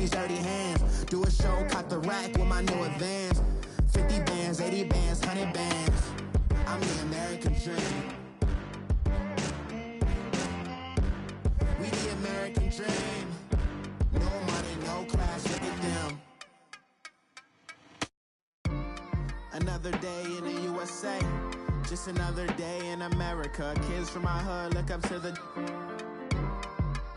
these dirty hands. Do a show, caught the rack with my new advance. 50 bands, 80 bands, 100 bands. I'm the American dream. We the American dream. No money, no class, look at them. Another day in the USA. Just another day in America. Kids from my hood look up to the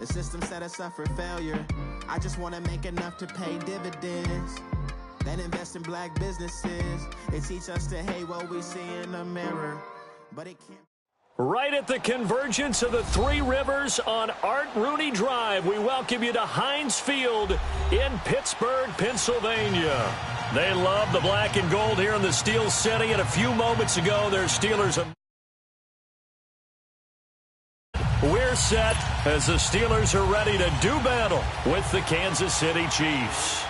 system set us up for failure. I just want to make enough to pay dividends. Then invest in black businesses. They teach us to hate what we see in the mirror. But it can't. Right at the convergence of the Three Rivers on Art Rooney Drive, we welcome you to Heinz Field in Pittsburgh, Pennsylvania. They love the black and gold here in the Steel City, and a few moments ago, their Steelers have... We're set as the Steelers are ready to do battle with the Kansas City Chiefs.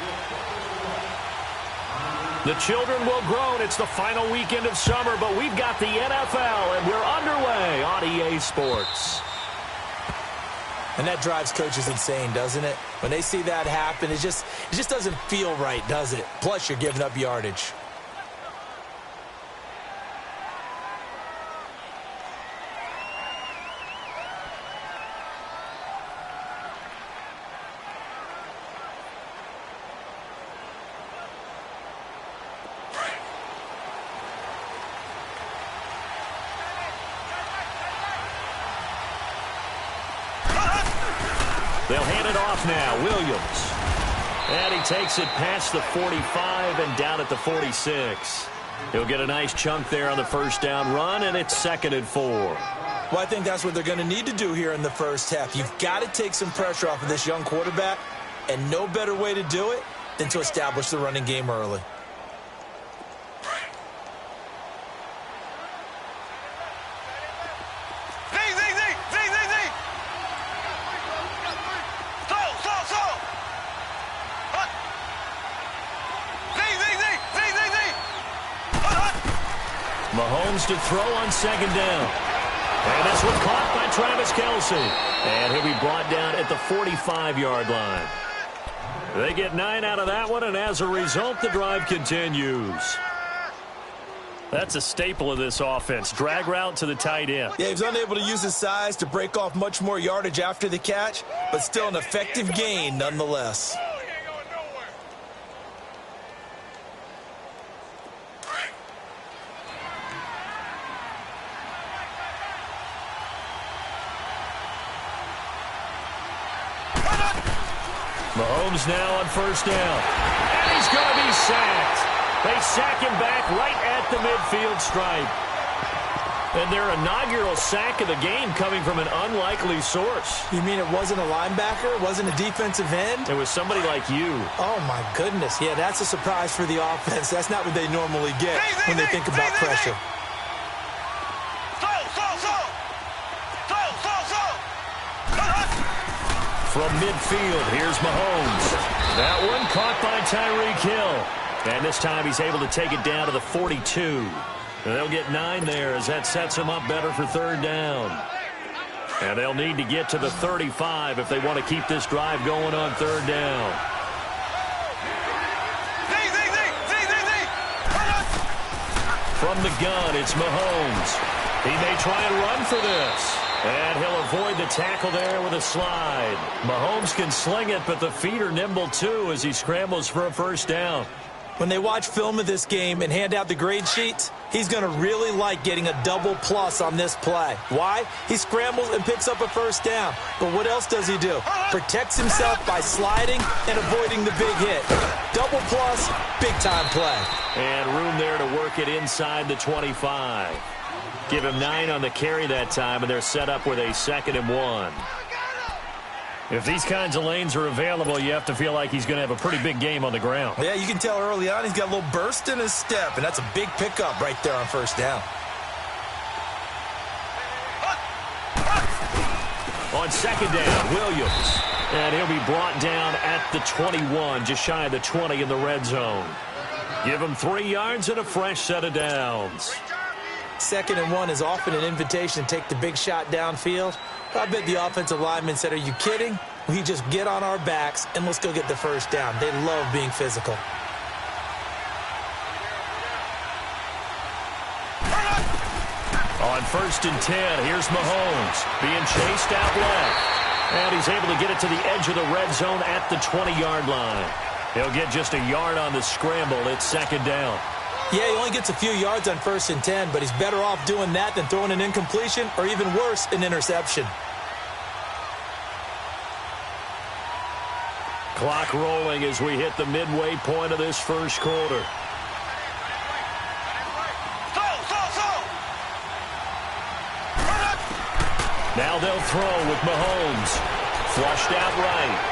The children will groan. It's the final weekend of summer, but we've got the NFL, and we're underway on EA Sports. And that drives coaches insane, doesn't it? When they see that happen, it just doesn't feel right, does it? Plus, you're giving up yardage. They'll hand it off now. Williams. And he takes it past the 45 and down at the 46. He'll get a nice chunk there on the first down run, and it's 2nd and 4. Well, I think that's what they're going to need to do here in the first half. You've got to take some pressure off of this young quarterback, and no better way to do it than to establish the running game early. Mahomes to throw on 2nd down. And this one caught by Travis Kelce. And he'll be brought down at the 45-yard line. They get 9 out of that one, and as a result, the drive continues. That's a staple of this offense. Drag route to the tight end. Yeah, he was unable to use his size to break off much more yardage after the catch, but still an effective gain nonetheless. Mahomes now on 1st down. And he's going to be sacked. They sack him back right at the midfield stripe. And their inaugural sack of the game coming from an unlikely source. You mean it wasn't a linebacker? It wasn't a defensive end? It was somebody like you. Oh, my goodness. Yeah, that's a surprise for the offense. That's not what they normally get when they think about pressure. From midfield, here's Mahomes. That one caught by Tyreek Hill. And this time he's able to take it down to the 42. And they'll get 9 there as that sets them up better for 3rd down. And they'll need to get to the 35 if they want to keep this drive going on 3rd down. From the gun, it's Mahomes. He may try and run for this. And he'll avoid the tackle there with a slide. Mahomes can sling it, but the feet are nimble too as he scrambles for a 1st down. When they watch film of this game and hand out the grade sheets, he's going to really like getting a double plus on this play. Why? He scrambles and picks up a 1st down. But what else does he do? Protects himself by sliding and avoiding the big hit. Double plus, big-time play. And room there to work it inside the 25. Give him 9 on the carry that time, and they're set up with a 2nd and 1. If these kinds of lanes are available, you have to feel like he's going to have a pretty big game on the ground. Yeah, you can tell early on he's got a little burst in his step, and that's a big pickup right there on 1st down. On 2nd down, Williams. And he'll be brought down at the 21, just shy of the 20 in the red zone. Give him 3 yards and a fresh set of downs. 2nd and 1 is often an invitation to take the big shot downfield. I bet the offensive lineman said, "Are you kidding? We just get on our backs and let's go get the first down. They love being physical. On 1st and 10, here's Mahomes being chased out left. And he's able to get it to the edge of the red zone at the 20-yard line. He'll get just a yard on the scramble. It's 2nd down. Yeah, he only gets a few yards on 1st and 10, but he's better off doing that than throwing an incompletion or even worse, an interception. Clock rolling as we hit the midway point of this first quarter. Now they'll throw with Mahomes. Flushed out right.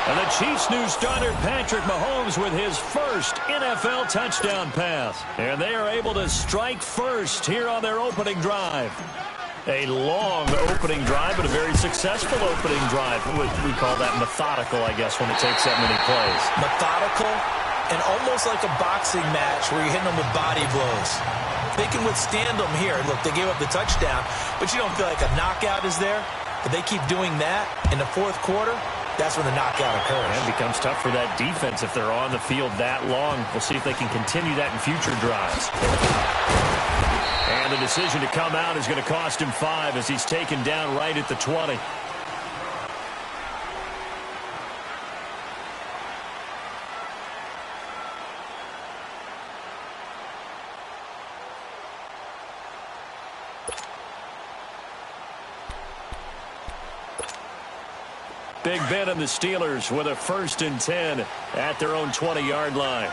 And the Chiefs' new starter, Patrick Mahomes, with his first NFL touchdown pass. And they are able to strike first here on their opening drive. A long opening drive, but a very successful opening drive. We call that methodical, I guess, when it takes that many plays. Methodical and almost like a boxing match where you're hitting them with body blows. They can withstand them here. Look, they gave up the touchdown, but you don't feel like a knockout is there. But they keep doing that in the 4th quarter. That's when the knockout occurs. And it becomes tough for that defense if they're on the field that long. We'll see if they can continue that in future drives. And the decision to come out is going to cost him 5 as he's taken down right at the 20. Big Ben and the Steelers with a 1st and 10 at their own 20-yard line.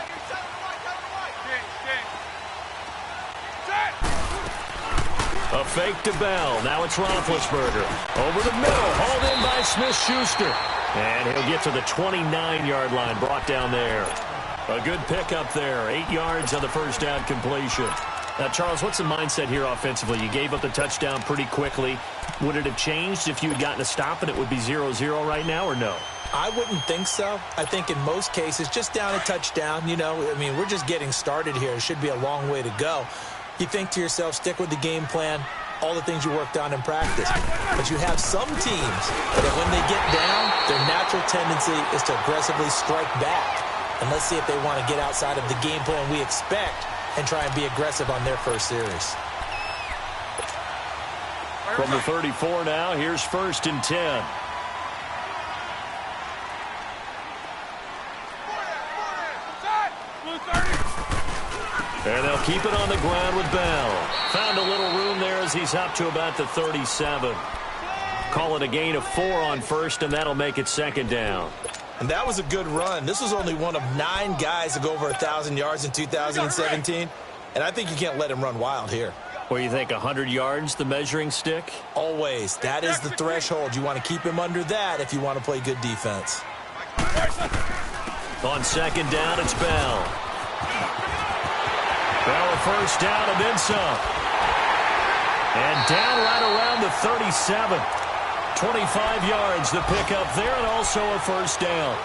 A fake to Bell. Now it's Roethlisberger. Over the middle. Hauled in by Smith-Schuster. And he'll get to the 29-yard line. Brought down there. A good pickup there. 8 yards on the first down completion. Now, Charles, what's the mindset here offensively? You gave up the touchdown pretty quickly. Would it have changed if you had gotten a stop and it would be 0-0 right now, or no? I wouldn't think so. I think in most cases, just down a touchdown, you know, I mean, we're just getting started here. It should be a long way to go. You think to yourself, stick with the game plan, all the things you worked on in practice. But you have some teams that when they get down, their natural tendency is to aggressively strike back. And let's see if they want to get outside of the game plan we expect and try and be aggressive on their first series. From the 34 now, here's 1st and 10. And they'll keep it on the ground with Bell. Found a little room there as he's up to about the 37. Call it a gain of 4 on 1st, and that'll make it 2nd down. And that was a good run. This was only one of 9 guys to go over 1,000 yards in 2017. And I think you can't let him run wild here. What do you think, 100 yards, the measuring stick? Always. That is the threshold. You want to keep him under that if you want to play good defense. On 2nd down, it's Bell. Bell a first down and then some. And down right around the 37. 25 yards the pickup there, and also a first down.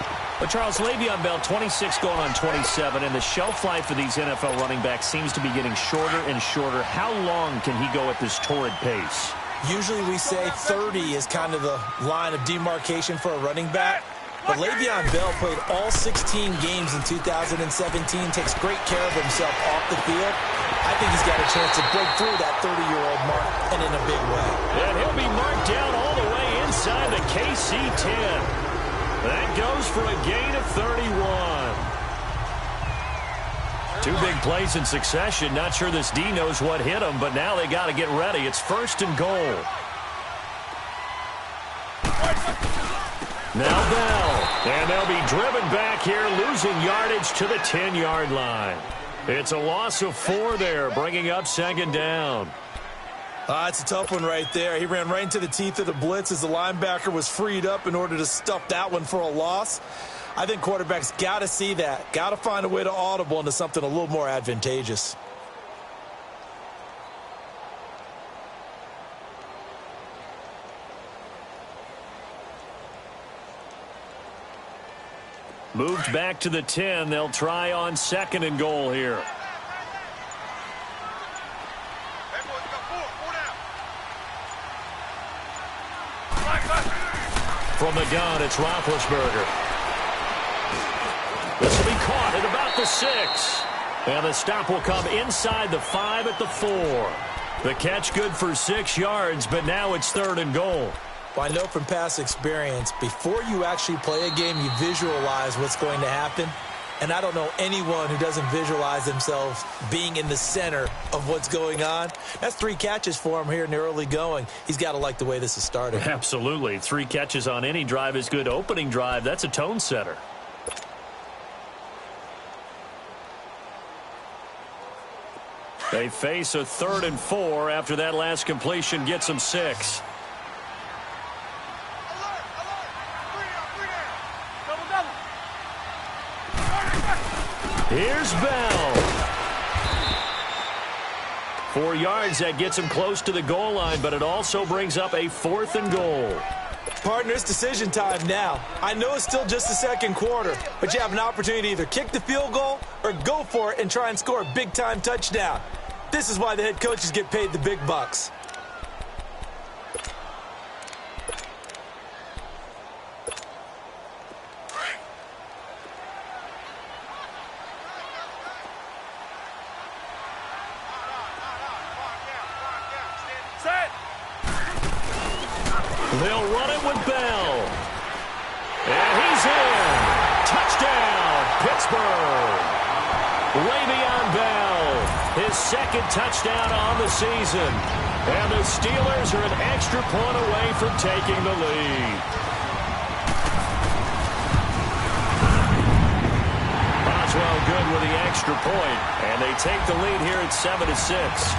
But Charles, Le'Veon Bell, 26 going on 27, and the shelf life for these NFL running backs seems to be getting shorter and shorter. How long can he go at this torrid pace? Usually we say 30 is kind of the line of demarcation for a running back. But Le'Veon Bell played all 16 games in 2017, takes great care of himself off the field. I think he's got a chance to break through that 30-year-old mark, and in a big way. And he'll be marked down all the way inside the KC 10. That goes for a gain of 31. 2 big plays in succession. Not sure this D knows what hit him, but now they got to get ready. It's 1st and goal. Now Bell. And they'll be driven back here, losing yardage to the 10-yard line. It's a loss of 4 there, bringing up 2nd down. It's a tough one right there. He ran right into the teeth of the blitz as the linebacker was freed up in order to stuff that one for a loss. I think quarterbacks got to see that. Got to find a way to audible into something a little more advantageous. Moved back to the 10. They'll try on 2nd and goal here. From the gun, it's Roethlisberger. This will be caught at about the 6. And the stop will come inside the 5 at the 4. The catch good for 6 yards, but now it's 3rd and goal. Well, I know from past experience, before you actually play a game, you visualize what's going to happen. And I don't know anyone who doesn't visualize themselves being in the center of what's going on. That's 3 catches for him here in the early going. He's got to like the way this is started. Absolutely. 3 catches on any drive is good. Opening drive, that's a tone setter. They face a 3rd and 4 after that last completion gets them 6. Here's Bell. 4 yards, that gets him close to the goal line, but it also brings up a 4th and goal. Partner, it's decision time now. I know it's still just the second quarter, but you have an opportunity to either kick the field goal or go for it and try and score a big-time touchdown. This is why the head coaches get paid the big bucks. They'll run it with Bell. And he's in. Touchdown, Pittsburgh. Le'Veon Bell, his 2nd touchdown on the season. And the Steelers are an extra point away from taking the lead. Boswell good with the extra point, and they take the lead here at 7-6.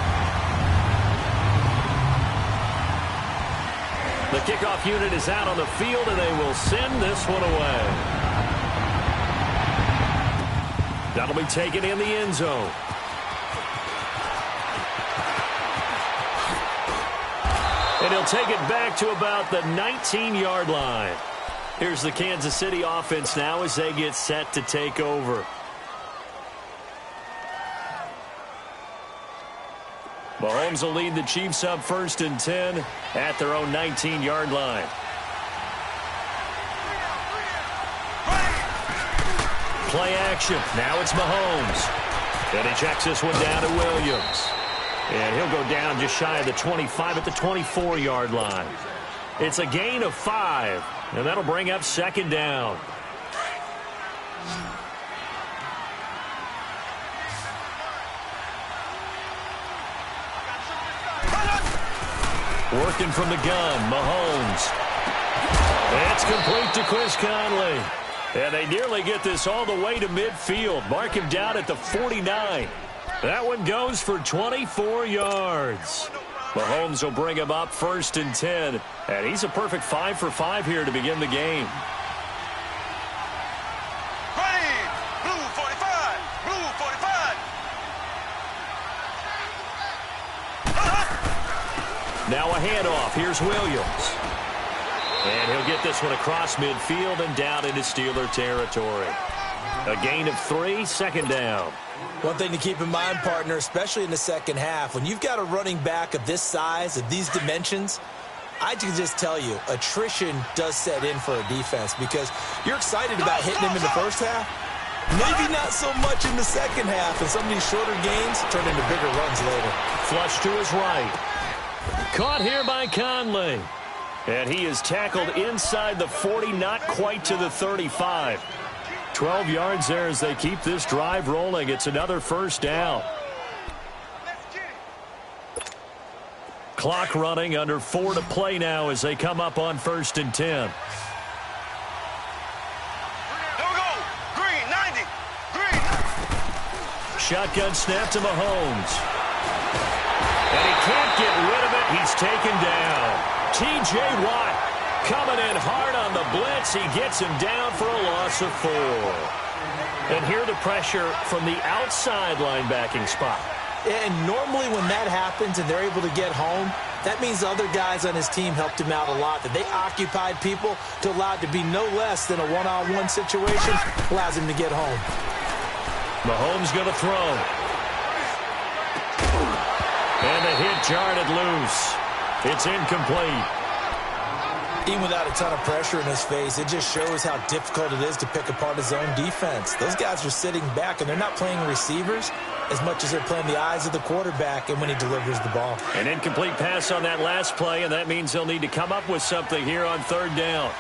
The kickoff unit is out on the field, and they will send this one away. That'll be taken in the end zone. And he'll take it back to about the 19-yard line. Here's the Kansas City offense now as they get set to take over. Mahomes will lead the Chiefs up 1st and 10 at their own 19-yard line. Play action. Now it's Mahomes. And he checks this one down to Williams. And he'll go down just shy of the 25 at the 24-yard line. It's a gain of 5, and that'll bring up 2nd down. Working from the gun, Mahomes. It's complete to Chris Conley. And they nearly get this all the way to midfield. Mark him down at the 49. That one goes for 24 yards. Mahomes will bring him up 1st and 10. And he's a perfect 5 for 5 here to begin the game. Now a handoff. Here's Williams. And he'll get this one across midfield and down into Steeler territory. A gain of 3, 2nd down. One thing to keep in mind, partner, especially in the second half, when you've got a running back of this size, of these dimensions, I can just tell you, attrition does set in for a defense because you're excited about hitting him in the first half. Maybe not so much in the second half, and some of these shorter gains turn into bigger runs later. Flush to his right. Caught here by Conley. And he is tackled inside the 40, not quite to the 35. 12 yards there as they keep this drive rolling. It's another 1st down. Clock running, under 4 to play now as they come up on 1st and 10. Shotgun snap to Mahomes. And he can't get rid of it. He's taken down. T.J. Watt coming in hard on the blitz. He gets him down for a loss of 4. And here the pressure from the outside linebacking spot. And normally when that happens and they're able to get home, that means the other guys on his team helped him out a lot, that they occupied people to allow it to be no less than a one-on-one situation, allows him to get home. Mahomes going to throw. And the hit jarred it loose. It's incomplete. Even without a ton of pressure in his face, it just shows how difficult it is to pick apart his own defense. Those guys are sitting back, and they're not playing receivers as much as they're playing the eyes of the quarterback and when he delivers the ball. An incomplete pass on that last play, and that means they'll need to come up with something here on third down.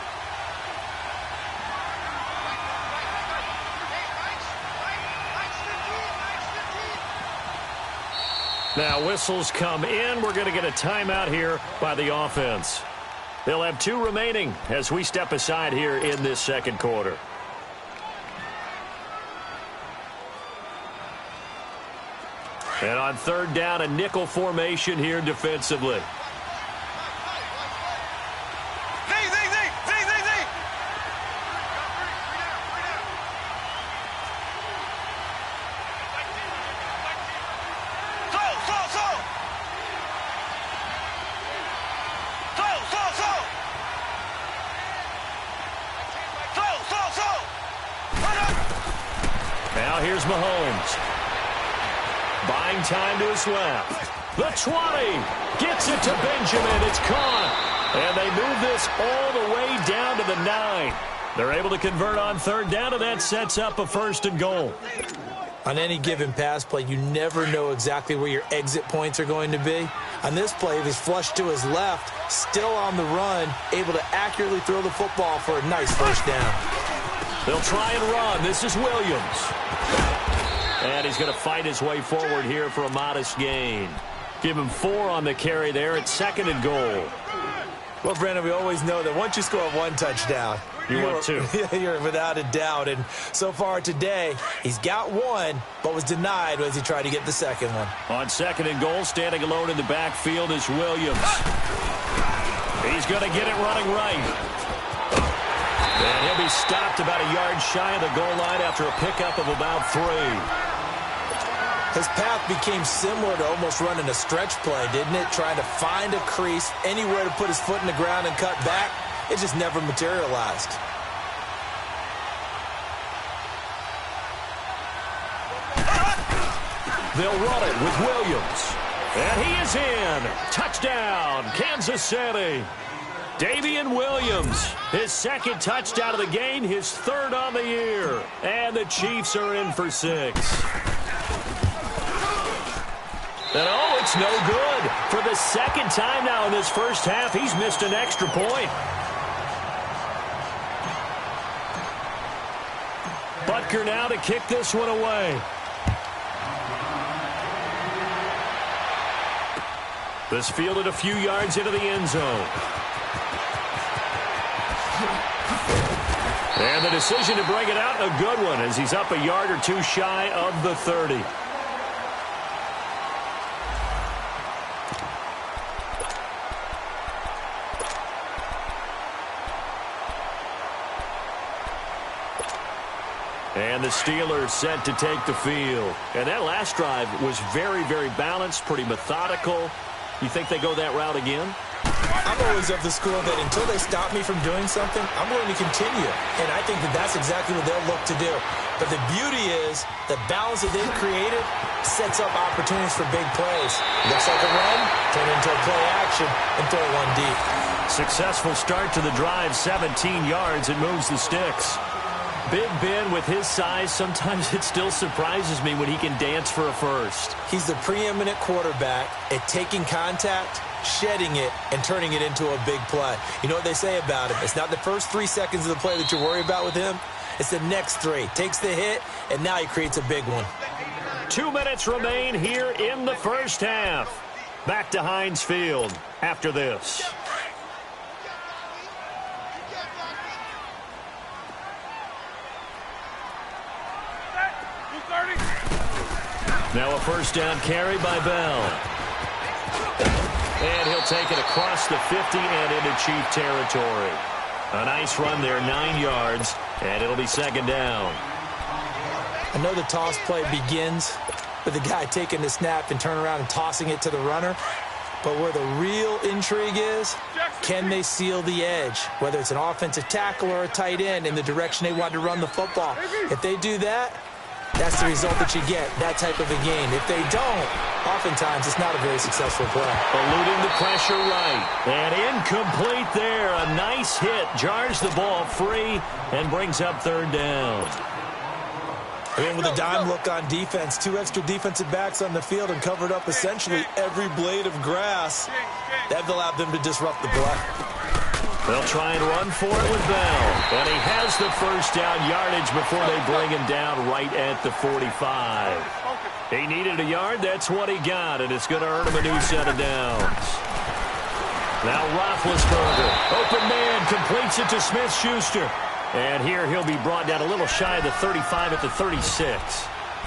Now whistles come in. We're going to get a timeout here by the offense. They'll have 2 remaining as we step aside here in this second quarter. And on third down, a nickel formation here defensively. Now here's Mahomes. Buying time to his left. The 20. Gets it to Benjamin. It's caught. And they move this all the way down to the 9. They're able to convert on third down, and that sets up a 1st and goal. On any given pass play, you never know exactly where your exit points are going to be. On this play, it was flushed to his left, still on the run, able to accurately throw the football for a nice 1st down. They'll try and run. This is Williams. And he's going to fight his way forward here for a modest gain. Give him 4 on the carry there. It's 2nd and goal. Well, Brandon, we always know that once you score 1 touchdown, you want 2. You're without a doubt. And so far today, he's got 1, but was denied as he tried to get the 2nd one. On 2nd and goal, standing alone in the backfield is Williams. He's going to get it running right. And he'll be stopped about a yard shy of the goal line after a pickup of about 3. His path became similar to almost running a stretch play, didn't it? Trying to find a crease, anywhere to put his foot in the ground and cut back. It just never materialized. They'll run it with Williams. And he is in. Touchdown, Kansas City. Davian Williams, his 2nd touchdown of the game, his 3rd on the year. And the Chiefs are in for 6. And oh, it's no good. For the 2nd time now in this first half, he's missed an extra point. Butker now to kick this one away. This fielded a few yards into the end zone. And the decision to bring it out, a good one, as he's up a yard or 2 shy of the 30. And the Steelers set to take the field. And that last drive was very, very balanced, pretty methodical. You think they go that route again? I'm always of the school that until they stop me from doing something, I'm going to continue. And I think that that's exactly what they'll look to do. But the beauty is the balance that they've created sets up opportunities for big plays. Looks like a run, turn into a play action, and throw one deep. Successful start to the drive, 17 yards, and moves the sticks. Big Ben, with his size, sometimes it still surprises me when he can dance for a first. He's the preeminent quarterback at taking contact, shedding it, and turning it into a big play. You know what they say about him? It's not the first 3 seconds of the play that you worry about with him. It's the next 3. Takes the hit, and now he creates a big one. 2 minutes remain here in the first half. Back to Heinz Field after this. Now a first down carry by Bell. And he'll take it across the 50 and into Chief territory. A nice run there, 9 yards, and it'll be 2nd down. I know the toss play begins with the guy taking the snap and turn around and tossing it to the runner. But where the real intrigue is, can they seal the edge? Whether it's an offensive tackle or a tight end in the direction they want to run the football. If they do that, that's the result that you get, that type of a game. If they don't, oftentimes it's not a very successful play. Eluding the pressure right. And incomplete there. A nice hit. Jars the ball free and brings up third down. And with a dime look on defense, 2 extra defensive backs on the field and covered up essentially every blade of grass. That allowed them to disrupt the play. They'll try and run for it with Bell. And he has the first down yardage before they bring him down right at the 45. He needed a yard. That's what he got, and it's going to earn him a new set of downs. Now Roethlisberger. Open man completes it to Smith-Schuster. And here he'll be brought down a little shy of the 35 at the 36.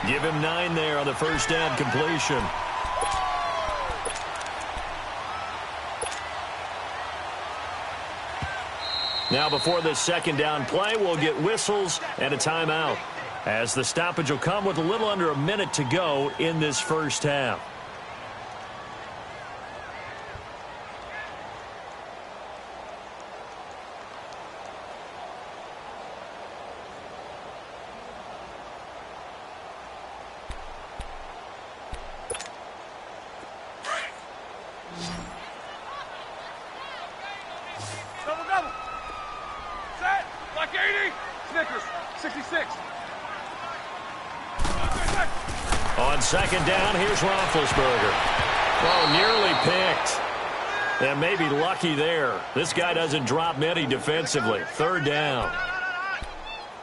Give him 9 there on the first down completion. Now before this second down play, we'll get whistles and a timeout, as the stoppage will come with a little under a minute to go in this first half. On second down, here's Roethlisberger. Oh, nearly picked. And maybe lucky there. This guy doesn't drop many defensively. Third down.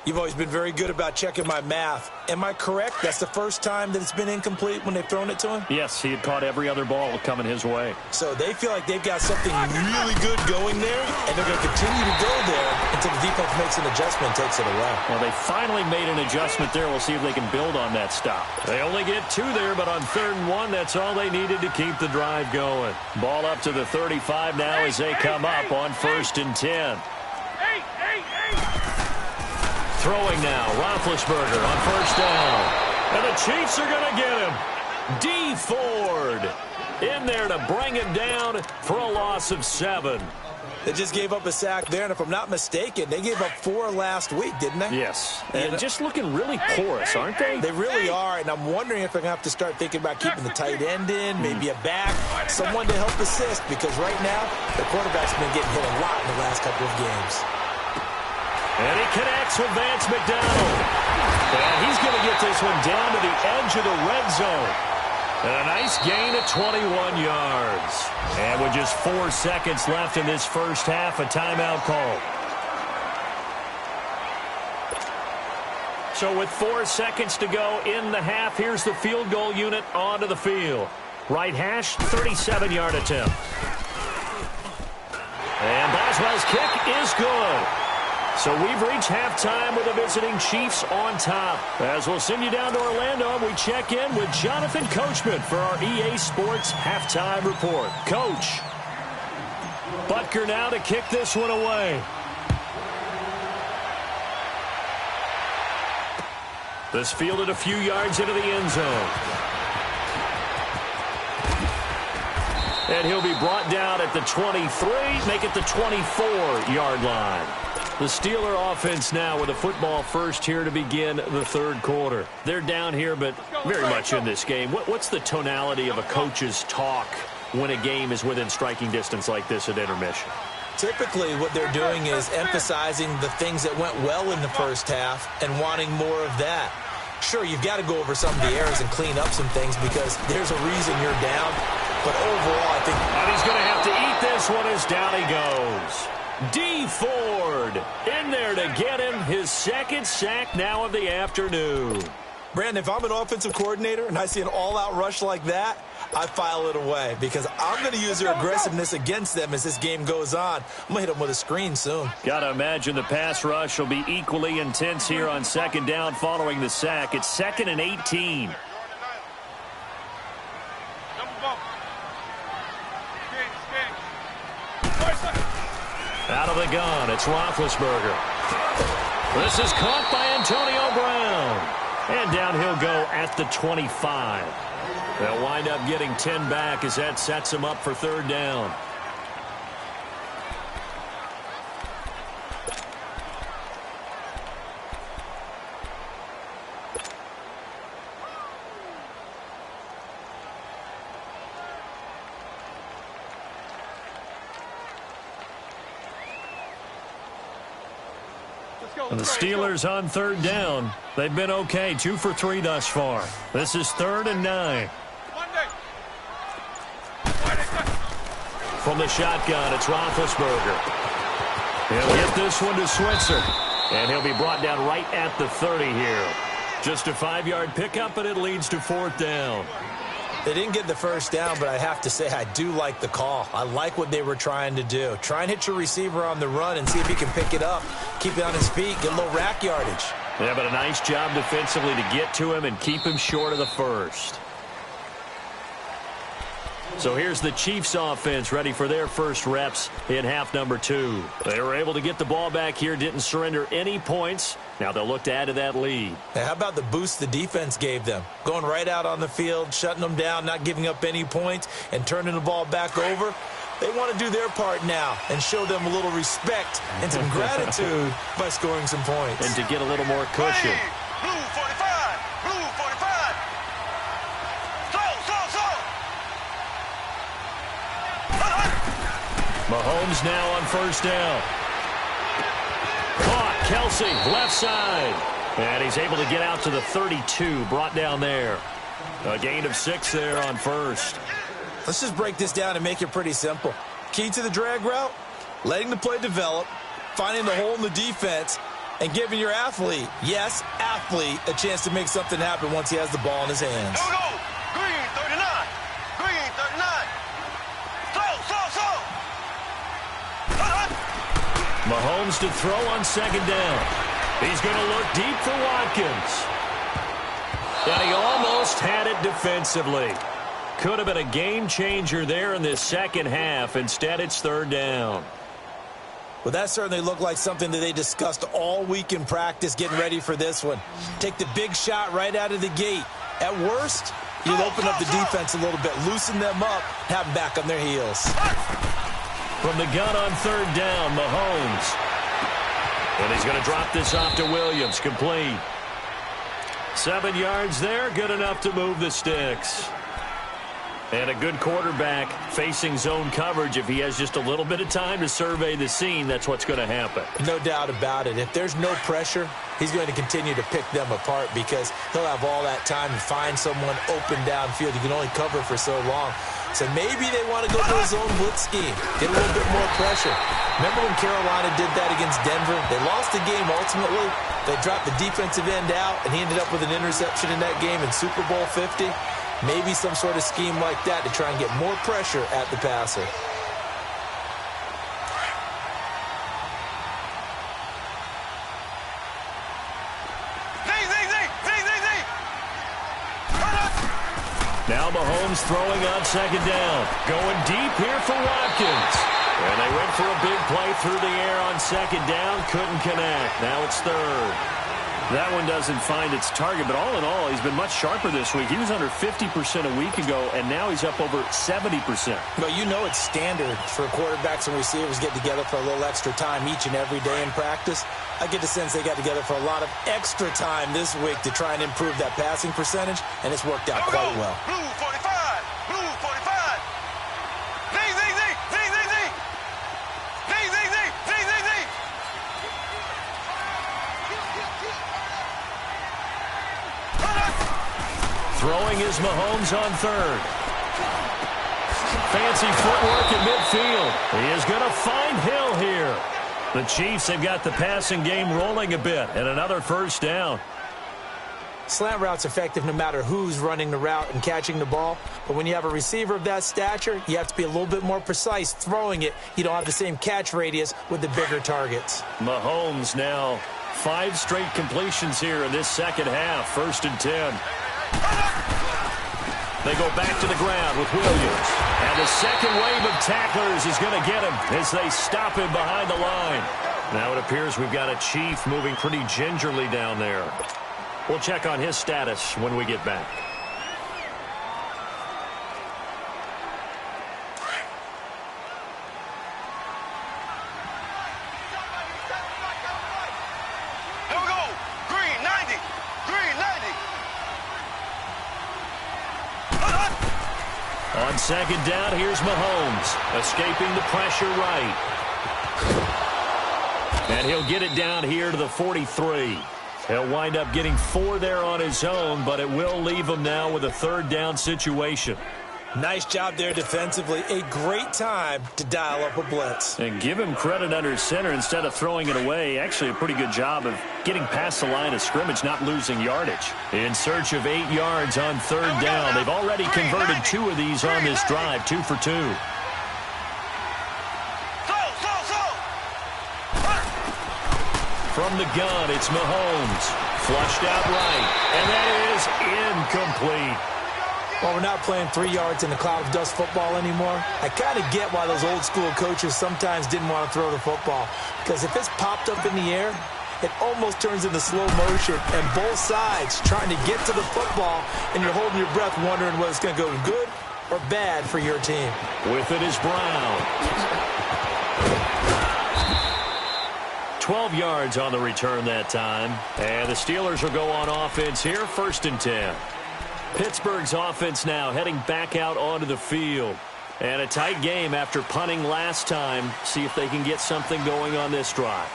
You've always been very good about checking my math. Am I correct? That's the first time that it's been incomplete when they've thrown it to him? Yes, he had caught every other ball coming his way. So they feel like they've got something really good going there, and they're going to continue to go there until the defense makes an adjustment and takes it away. Well, they finally made an adjustment there. We'll see if they can build on that stop. They only get 2 there, but on 3rd and 1, that's all they needed to keep the drive going. Ball up to the 35 now as they come up on 1st and 10. Throwing now, Roethlisberger on 1st down. And the Chiefs are going to get him. D. Ford in there to bring him down for a loss of 7. They just gave up a sack there, and if I'm not mistaken, they gave up 4 last week, didn't they? Yes. And just looking really porous, aren't they? They really are, and I'm wondering if they're going to have to start thinking about keeping the tight end in, maybe a back, someone to help assist, because right now, the quarterback's been getting hit a lot in the last couple of games. And he connects with Vance McDonald. And he's going to get this one down to the edge of the red zone. And a nice gain of 21 yards. And with just 4 seconds left in this first half, a timeout call. So with 4 seconds to go in the half, here's the field goal unit onto the field. Right hash, 37-yard attempt. And Boswell's kick is good. So we've reached halftime with the visiting Chiefs on top. As we'll send you down to Orlando, we check in with Jonathan Coachman for our EA Sports Halftime Report. Coach, Butker now to kick this one away. This fielded a few yards into the end zone. And he'll be brought down at the 23, make it the 24-yard line. The Steeler offense now with a football first here to begin the 3rd quarter. They're down here, but very much in this game. What's the tonality of a coach's talk when a game is within striking distance like this at intermission? Typically, what they're doing is emphasizing the things that went well in the first half and wanting more of that. Sure, you've got to go over some of the errors and clean up some things because there's a reason you're down. But overall, I think... And he's going to have to eat this one as down he goes. D. Ford in there to get him his 2nd sack now of the afternoon. Brandon, if I'm an offensive coordinator and I see an all-out rush like that, I file it away because I'm going to use their aggressiveness against them as this game goes on. I'm going to hit them with a screen soon. Got to imagine the pass rush will be equally intense here on 2nd down following the sack. It's 2nd and 18. Out of the gun, it's Roethlisberger. This is caught by Antonio Brown. And down he'll go at the 25. They'll wind up getting 10 back as that sets him up for 3rd down. And the Steelers on third down. They've been okay, 2 for 3 thus far. This is 3rd and 9. From the shotgun, it's Roethlisberger. He'll get this one to Switzer. And he'll be brought down right at the 30 here. Just a 5-yard pickup, and it leads to 4th down. They didn't get the first down, but I have to say I do like the call. I like what they were trying to do. Try and hit your receiver on the run and see if he can pick it up. Keep it on his feet, get a little rack yardage. Yeah, but a nice job defensively to get to him and keep him short of the first. So here's the Chiefs offense ready for their first reps in half number 2. They were able to get the ball back here, didn't surrender any points. Now they'll look to add to that lead. Now, how about the boost the defense gave them? Going right out on the field, shutting them down, not giving up any points, and turning the ball back over. They want to do their part now and show them a little respect and some gratitude by scoring some points. And to get a little more cushion. Hey, blue 45, blue 45. Slow. Mahomes now on first down. Caught, Kelsey, left side. And he's able to get out to the 32, brought down there. A gain of 6 there on first. Let's just break this down and make it pretty simple. Key to the drag route, letting the play develop, finding the hole in the defense, and giving your athlete, yes, athlete, a chance to make something happen once he has the ball in his hands. Here we go. Green 39. Green 39. Slow. Mahomes to throw on second down. He's going to look deep for Watkins. And he almost had it defensively. Could have been a game changer there in this second half. Instead, it's 3rd down. Well, that certainly looked like something that they discussed all week in practice getting ready for this one. Take the big shot right out of the gate. At worst, you'll open up the defense a little bit, loosen them up, have them back on their heels. From the gun on 3rd down, Mahomes. And he's going to drop this off to Williams, complete. 7 yards there, good enough to move the sticks. And a good quarterback facing zone coverage. If he has just a little bit of time to survey the scene, that's what's going to happen. No doubt about it. If there's no pressure, he's going to continue to pick them apart because he'll have all that time to find someone open downfield. You can only cover for so long. So maybe they want to go to a zone blitz scheme, get a little bit more pressure. Remember when Carolina did that against Denver? They lost the game ultimately. They dropped the defensive end out, and he ended up with an interception in that game in Super Bowl 50. Maybe some sort of scheme like that to try and get more pressure at the passer. Now Mahomes throwing on second down. Going deep here for Watkins. And they went for a big play through the air on second down. Couldn't connect. Now it's 3rd. That one doesn't find its target, but all in all, he's been much sharper this week. He was under 50% a week ago, and now he's up over 70%. Well, you know it's standard for quarterbacks and receivers get together for a little extra time each and every day in practice. I get the sense they got together for a lot of extra time this week to try and improve that passing percentage, and it's worked out quite well. Blue 45. Blue 45. Throwing is Mahomes on 3rd. Fancy footwork at midfield. He is going to find Hill here. The Chiefs have got the passing game rolling a bit, and another first down. Slant route's effective no matter who's running the route and catching the ball. But when you have a receiver of that stature, you have to be a little bit more precise throwing it. You don't have the same catch radius with the bigger targets. Mahomes now 5 straight completions here in this second half. 1st and 10. They go back to the ground with Williams. And the second wave of tacklers is going to get him as they stop him behind the line. Now it appears we've got a Chief moving pretty gingerly down there. We'll check on his status when we get back. Here we go. Green 90. Green 90. On second down, here's Mahomes, escaping the pressure right. And And he'll get it down here to the 43. He'll wind up getting 4 there on his own, but it will leave him now with a third down situation. Nice job there defensively. A great time to dial up a blitz. And give him credit under center instead of throwing it away. Actually a pretty good job of getting past the line of scrimmage, not losing yardage. In search of 8 yards on third down. They've already converted 2 of these on this drive, 2 for 2. From the gun, it's Mahomes. Flushed out right. And that is incomplete. Well, we're not playing 3 yards in the cloud of dust football anymore. I kind of get why those old school coaches sometimes didn't want to throw the football. Because if it's popped up in the air, it almost turns into slow motion. And both sides trying to get to the football, and you're holding your breath wondering whether it's going to go good or bad for your team. With it is Brown. 12 yards on the return that time. And the Steelers will go on offense here, 1st and 10. Pittsburgh's offense now heading back out onto the field. And a tight game after punting last time. See if they can get something going on this drive.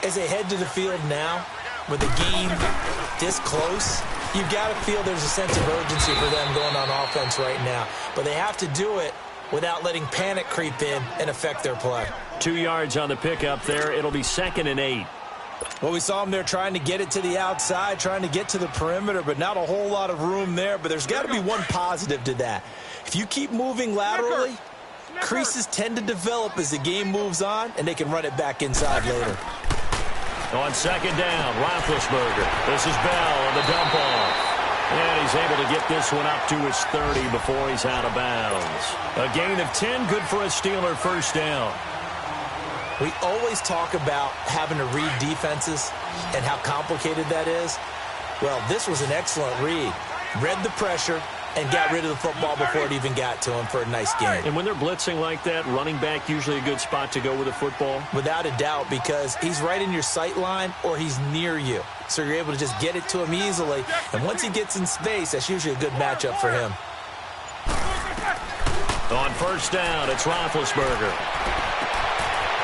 As they head to the field now, with the game this close, you've got to feel there's a sense of urgency for them going on offense right now. But they have to do it without letting panic creep in and affect their play. 2 yards on the pickup there. It'll be 2nd and 8. Well, we saw them there trying to get it to the outside, trying to get to the perimeter, but not a whole lot of room there. But there's got to be one positive to that. If you keep moving laterally, creases tend to develop as the game moves on, and they can run it back inside later. On 2nd down, Roethlisberger. This is Bell on the dump off. And he's able to get this one up to his 30 before he's out of bounds. A gain of 10, good for a Steeler first down. We always talk about having to read defenses and how complicated that is. Well, this was an excellent read. Read the pressure and got rid of the football before it even got to him for a nice game. And when they're blitzing like that, running back usually a good spot to go with the football? Without a doubt, because he's right in your sight line or he's near you. So you're able to just get it to him easily. And once he gets in space, that's usually a good matchup for him. On 1st down, it's Roethlisberger.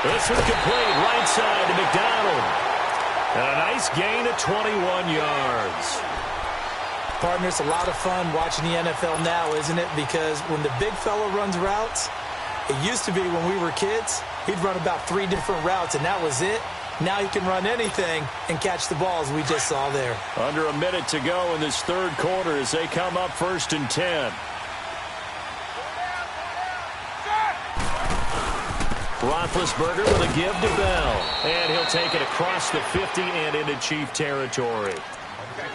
This one complete, right side to McDonald. And a nice gain of 21 yards. Partner, it's a lot of fun watching the NFL now, isn't it? Because when the big fella runs routes, it used to be when we were kids, he'd run about 3 different routes, and that was it. Now he can run anything and catch the balls we just saw there. Under a minute to go in this 3rd quarter as they come up 1st and 10. Roethlisberger with a give to Bell. And he'll take it across the 50 and into Chief territory.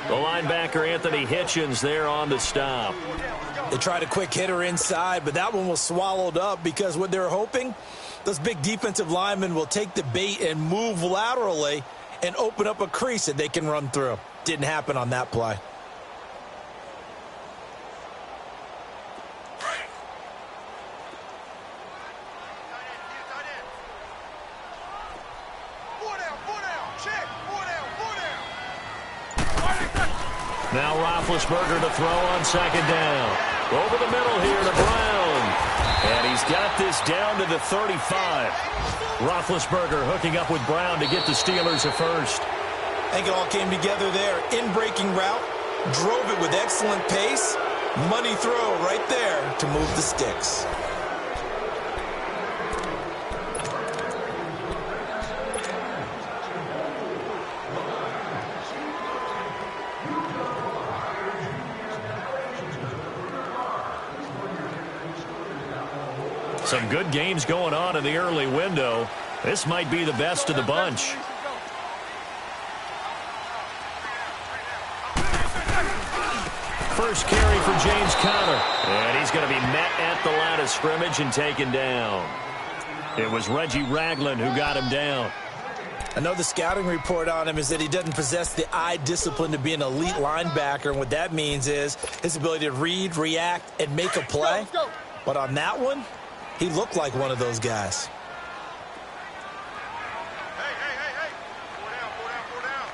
The linebacker, Anthony Hitchens, there on the stop. They tried a quick hitter inside, but that one was swallowed up because what they're hoping, those big defensive linemen will take the bait and move laterally and open up a crease that they can run through. Didn't happen on that play. Now Roethlisberger to throw on 2nd down. Over the middle here to Brown. And he's got this down to the 35. Roethlisberger hooking up with Brown to get the Steelers a first. I think it all came together there. In-breaking route, drove it with excellent pace. Money throw right there to move the sticks. Some good games going on in the early window. This might be the best of the bunch. First carry for James Conner. And he's going to be met at the line of scrimmage and taken down. It was Reggie Ragland who got him down. I know the scouting report on him is that he doesn't possess the eye discipline to be an elite linebacker. And what that means is his ability to read, react, and make a play. But on that one, he looked like one of those guys. Hey. Four down.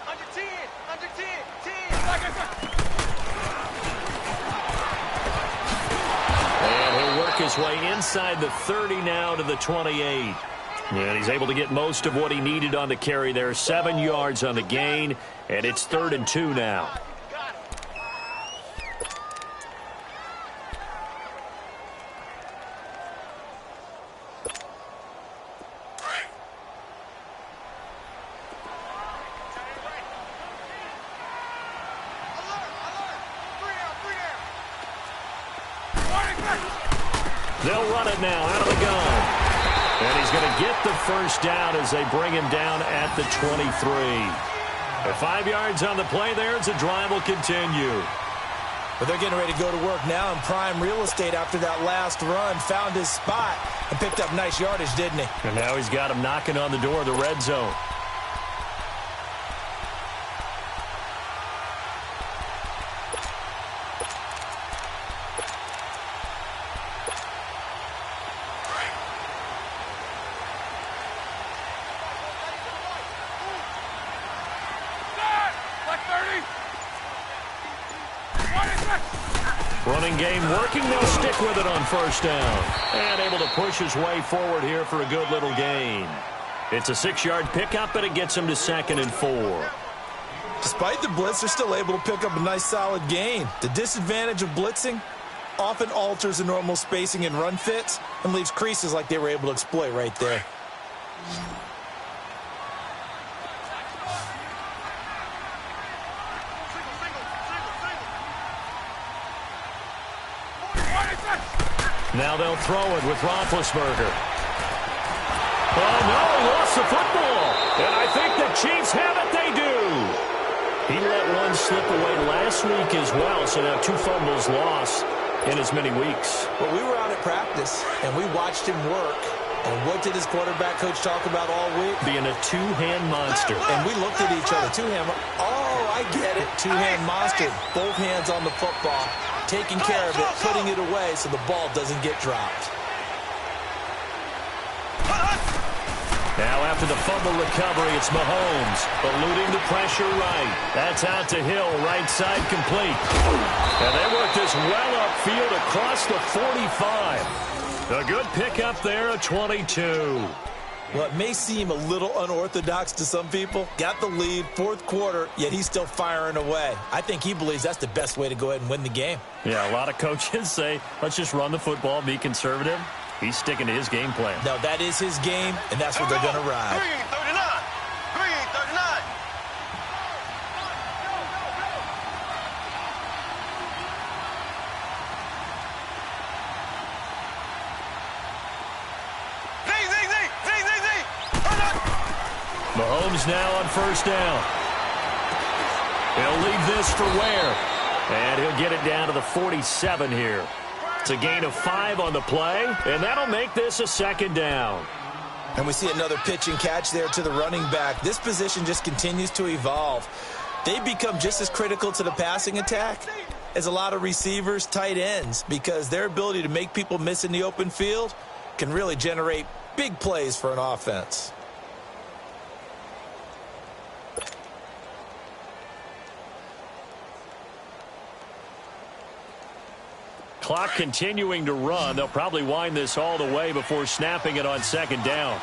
Under 10. 10. And he'll work his way inside the 30 now to the 28. And he's able to get most of what he needed on the carry there. 7 yards on the gain, and it's 3rd and 2 now. They'll run it now out of the gun. And he's going to get the first down as they bring him down at the 23. 5 yards on the play there as the drive will continue. But they're getting ready to go to work now in prime real estate after that last run. Found his spot and picked up nice yardage, didn't he? And now he's got him knocking on the door of the red zone. Running game working. They'll stick with it on first down. And able to push his way forward here for a good little gain. It's a 6-yard pickup, and it gets him to 2nd and 4. Despite the blitz, they're still able to pick up a nice solid gain. The disadvantage of blitzing often alters the normal spacing and run fits and leaves creases like they were able to exploit right there. Now they'll throw it with Roethlisberger. Oh, no, he lost the football. And I think the Chiefs have it. They do. He let one slip away last week as well, so now 2 fumbles lost in as many weeks. Well, we were out at practice, and we watched him work. And what did his quarterback coach talk about all week? Being a two-hand monster. And we looked at each other. Two-hand. Oh, I get it. Two-hand monster. Both hands on the football, taking care of it, putting it away so the ball doesn't get dropped. Now after the fumble recovery, it's Mahomes eluding the pressure right. That's out to Hill, right side complete. And they work this well upfield across the 45. A good pickup there at 22. Well, it may seem a little unorthodox to some people. Got the lead, 4th quarter, yet he's still firing away. I think he believes that's the best way to go ahead and win the game. Yeah, a lot of coaches say, let's just run the football, be conservative. He's sticking to his game plan. No, that is his game, and that's what they're going to ride. 339. Mahomes now on first down. He'll leave this for Ware. And he'll get it down to the 47 here. It's a gain of 5 on the play, and that'll make this a 2nd down. And we see another pitch and catch there to the running back. This position just continues to evolve. They become just as critical to the passing attack as a lot of receivers, tight ends, because their ability to make people miss in the open field can really generate big plays for an offense. Clock continuing to run. They'll probably wind this all the way before snapping it on 2nd down.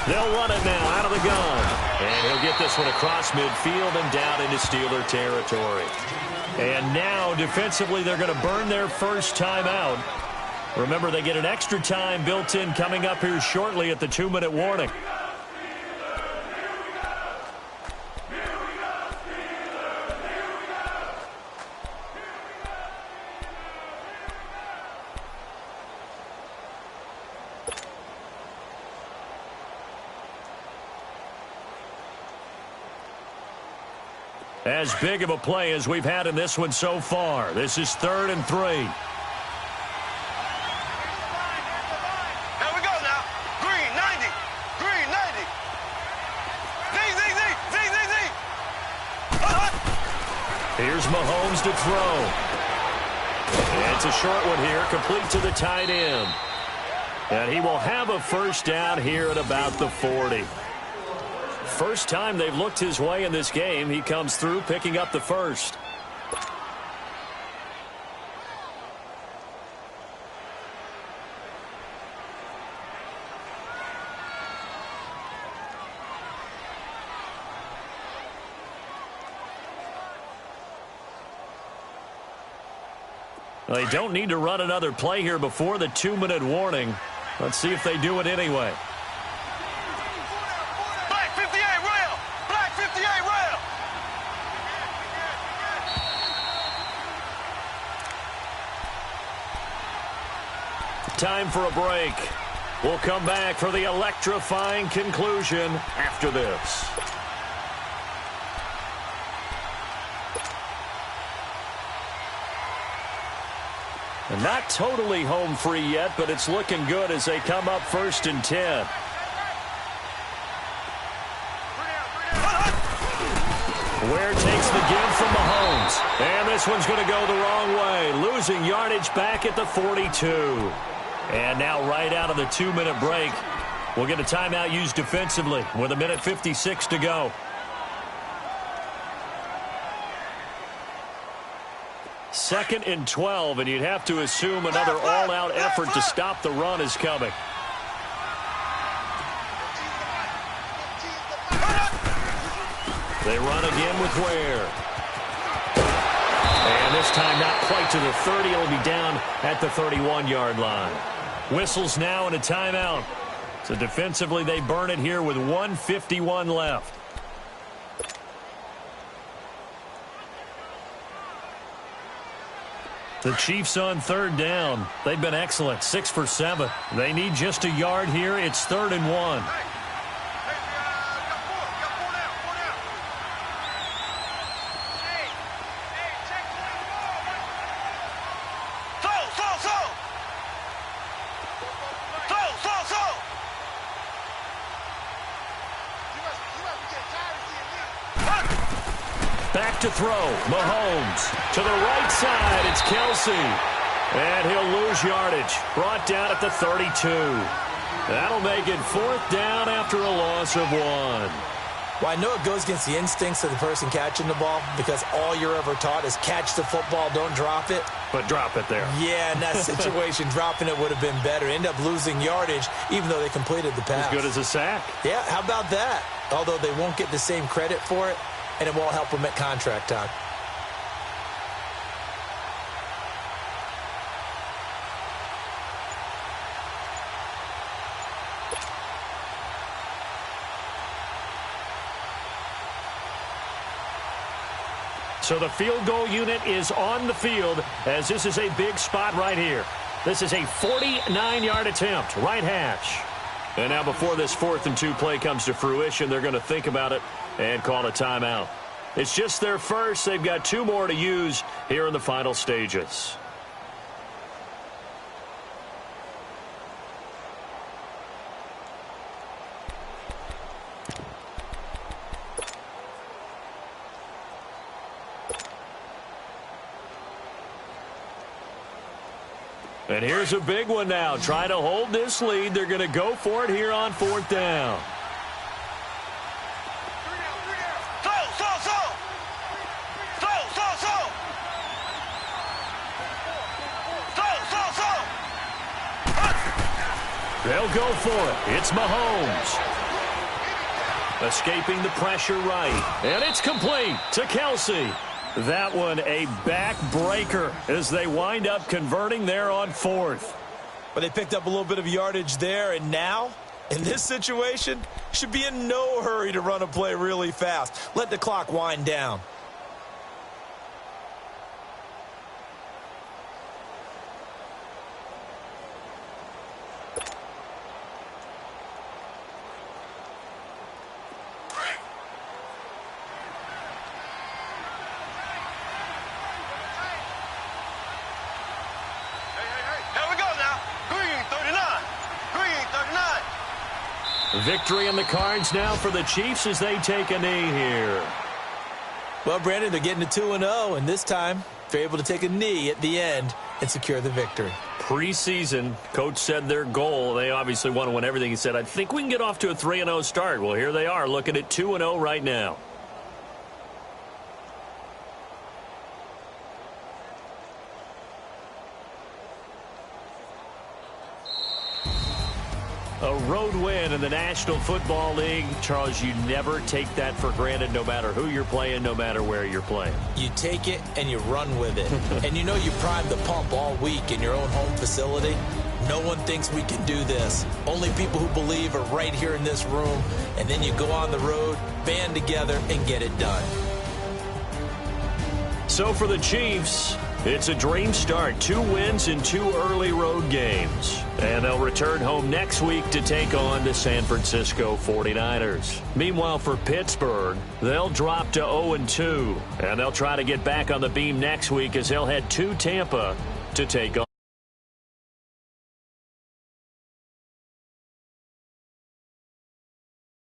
They'll run it now out of the gun. And he'll get this one across midfield and down into Steeler territory. And now, defensively, they're going to burn their first timeout. Remember, they get an extra time built in coming up here shortly at the 2-minute warning. As big of a play as we've had in this one so far. This is 3rd and 3. Here we go now. Green, 90. Green, 90. Z. Here's Mahomes to throw. And it's a short one here, complete to the tight end. And he will have a first down here at about the 40. First time they've looked his way in this game. He comes through picking up the first. Well, they don't need to run another play here before the 2-minute warning. Let's see if they do it anyway. Black 58 rail! Black 58 rail! Time for a break. We'll come back for the electrifying conclusion after this. And not totally home free yet, but it's looking good as they come up 1st and 10. Ware takes the give from Mahomes. And this one's going to go the wrong way, losing yardage back at the 42. And now right out of the 2-minute break, we'll get a timeout used defensively with 1:56 to go. Second and 12, and you'd have to assume another all-out effort to stop the run is coming. They run again with Ware. And this time not quite to the 30. It'll be down at the 31-yard line. Whistles now and a timeout. So defensively they burn it here with 1:51 left. The Chiefs on 3rd down. They've been excellent, 6 for 7. They need just a yard here. It's 3rd and 1. Back to throw. Mahomes to the right side. It's Kelsey. And he'll lose yardage. Brought down at the 32. That'll make it 4th down after a loss of 1. Well, I know it goes against the instincts of the person catching the ball because all you're ever taught is catch the football, don't drop it. But drop it there. Yeah, in that situation, dropping it would have been better. End up losing yardage even though they completed the pass. As good as a sack. Yeah, how about that? Although they won't get the same credit for it, and it won't help them at contract time. So the field goal unit is on the field as this is a big spot right here. This is a 49-yard attempt, right hash. And now before this 4th and 2 play comes to fruition, they're going to think about it and call a timeout. It's just their first. They've got 2 more to use here in the final stages. And here's a big one now. Trying to hold this lead. They're going to go for it here on 4th down. They'll go for it. It's Mahomes. Escaping the pressure right. And it's complete to Kelsey. That one a backbreaker as they wind up converting there on 4th. But they picked up a little bit of yardage there, and now, in this situation, should be in no hurry to run a play really fast. Let the clock wind down. Victory in the cards now for the Chiefs as they take a knee here. Well, Brandon, they're getting to 2-0, and this time they're able to take a knee at the end and secure the victory. Preseason, coach said their goal, they obviously want to win everything. He said, I think we can get off to a 3-0 start. Well, here they are looking at 2-0 right now. A road win in the National Football League. Charles, you never take that for granted no matter who you're playing, no matter where you're playing. You take it and you run with it. And you know you primed the pump all week in your own home facility. No one thinks we can do this. Only people who believe are right here in this room. And then you go on the road, band together, and get it done. So for the Chiefs, it's a dream start. 2 wins in 2 early road games. And they'll return home next week to take on the San Francisco 49ers. Meanwhile, for Pittsburgh, they'll drop to 0-2. And they'll try to get back on the beam next week as they'll head to Tampa to take on.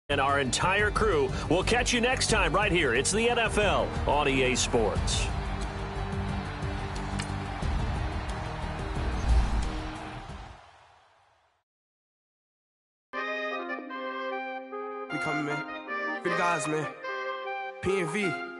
And our entire crew will catch you next time right here. It's the NFL on EA Sports. We coming, man. Free the guys, man. PNV.